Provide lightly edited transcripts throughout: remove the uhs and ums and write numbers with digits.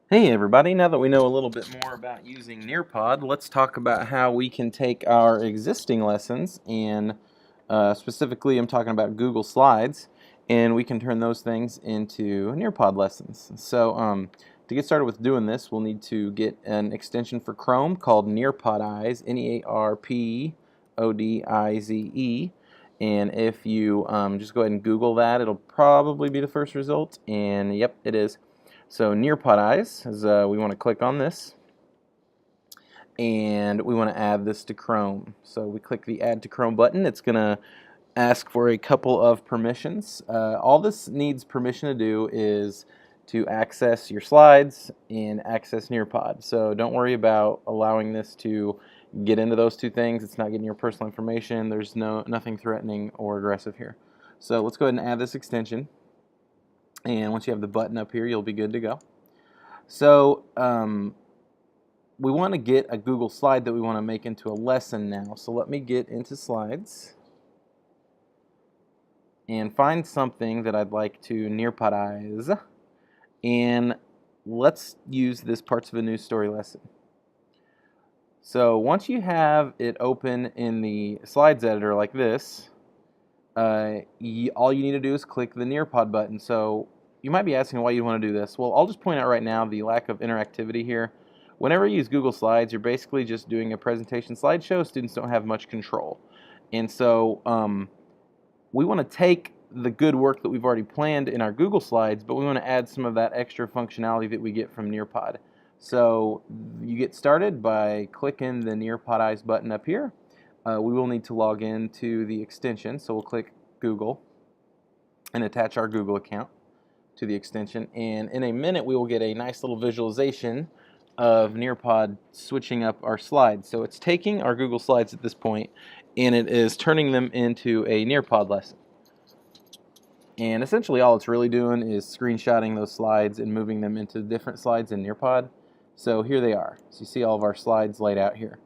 Hey everybody, now that we know a little bit more about using Nearpod, let's talk about how we can take our existing lessons and specifically I'm talking about Google Slides, and we can turn those things into Nearpod lessons. So to get started with doing this, we'll need to get an extension for Chrome called Nearpodize, Nearpodize, and if you just go ahead and Google that, it'll probably be the first result, and yep, it is. So Nearpodize is we want to click on this, and we want to add this to Chrome. So we click the Add to Chrome button. It's going to ask for a couple of permissions. All this needs permission to do is to access your slides and access Nearpod. So don't worry about allowing this to get into those two things. It's not getting your personal information. There's nothing threatening or aggressive here. So let's go ahead and add this extension. And once you have the button up here, you'll be good to go. So we want to get a Google slide that we want to make into a lesson now. So let me get into slides and find something that I'd like to Nearpodize. And let's use this parts of a news story lesson. So once you have it open in the slides editor like this, all you need to do is click the Nearpod button. So you might be asking why you want to do this. Well, I'll just point out right now the lack of interactivity here. Whenever you use Google Slides, you're basically just doing a presentation slideshow. Students don't have much control. And so we want to take the good work that we've already planned in our Google Slides, but we want to add some of that extra functionality that we get from Nearpod. So you get started by clicking the Nearpodize button up here. We will need to log into the extension, so we'll click Google and attach our Google account to the extension, and in a minute we will get a nice little visualization of Nearpod switching up our slides. So it's taking our Google Slides at this point and it is turning them into a Nearpod lesson. And essentially all it's really doing is screenshotting those slides and moving them into different slides in Nearpod. So here they are. So you see all of our slides laid out here.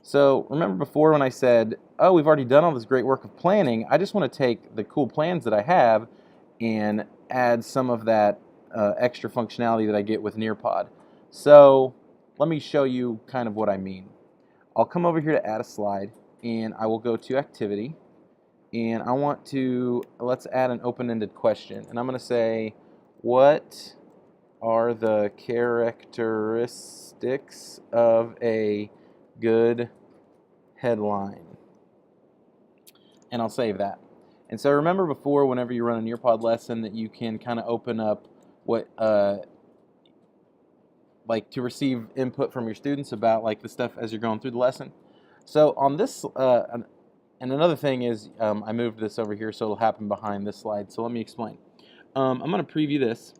So remember before when I said, oh, we've already done all this great work of planning, I just want to take the cool plans that I have and add some of that extra functionality that I get with Nearpod. So let me show you kind of what I mean. I'll come over here to add a slide and I will go to activity and I want to, let's add an open-ended question, and I'm going to say, what are the characteristics of a good headline? And I'll save that. And so remember before, whenever you run a Nearpod lesson, that you can kind of open up what like to receive input from your students about like the stuff as you're going through the lesson. So on this, and another thing is I moved this over here so it'll happen behind this slide. So let me explain. I'm going to preview this.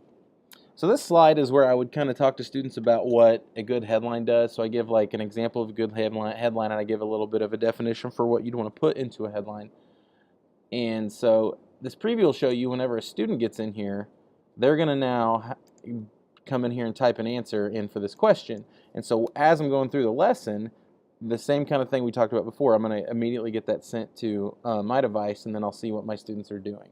So this slide is where I would kind of talk to students about what a good headline does. So I give like an example of a good headline and I give a little bit of a definition for what you'd want to put into a headline. And so this preview will show you whenever a student gets in here, they're going to now come in here and type an answer in for this question. And so as I'm going through the lesson, the same kind of thing we talked about before, I'm going to immediately get that sent to my device, and then I'll see what my students are doing.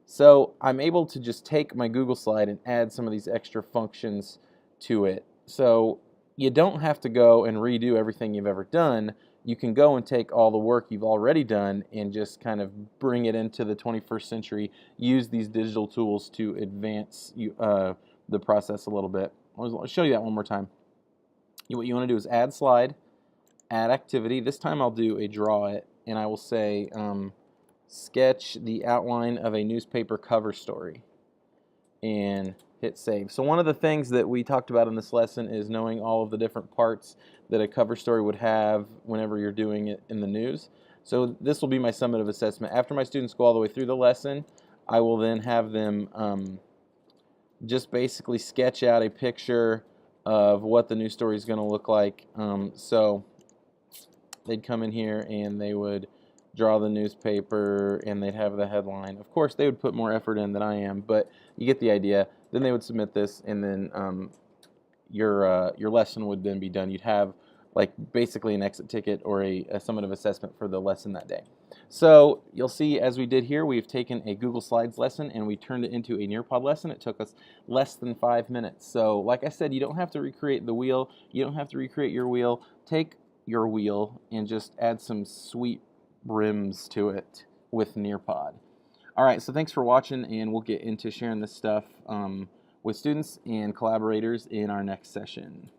So I'm able to just take my Google slide and add some of these extra functions to it. So you don't have to go and redo everything you've ever done. You can go and take all the work you've already done and just kind of bring it into the 21st century, use these digital tools to advance the process a little bit. I'll show you that one more time. What you want to do is add slide, add activity. This time I'll do a draw it, and I will say sketch the outline of a newspaper cover story, and hit save. So one of the things that we talked about in this lesson is knowing all of the different parts that a cover story would have whenever you're doing it in the news. So this will be my summative assessment. After my students go all the way through the lesson, I will then have them just basically sketch out a picture of what the news story is going to look like. So they'd come in here and they would draw the newspaper and they'd have the headline. Of course, they would put more effort in than I am, but you get the idea. Then they would submit this, and then your lesson would then be done. You'd have like basically an exit ticket or a summative assessment for the lesson that day. So you'll see, as we did here, we've taken a Google Slides lesson and we turned it into a Nearpod lesson. It took us less than 5 minutes. So like I said, you don't have to recreate the wheel. You don't have to recreate your wheel. Take your wheel and just add some sweet rims to it with Nearpod. All right, so thanks for watching, and we'll get into sharing this stuff with students and collaborators in our next session.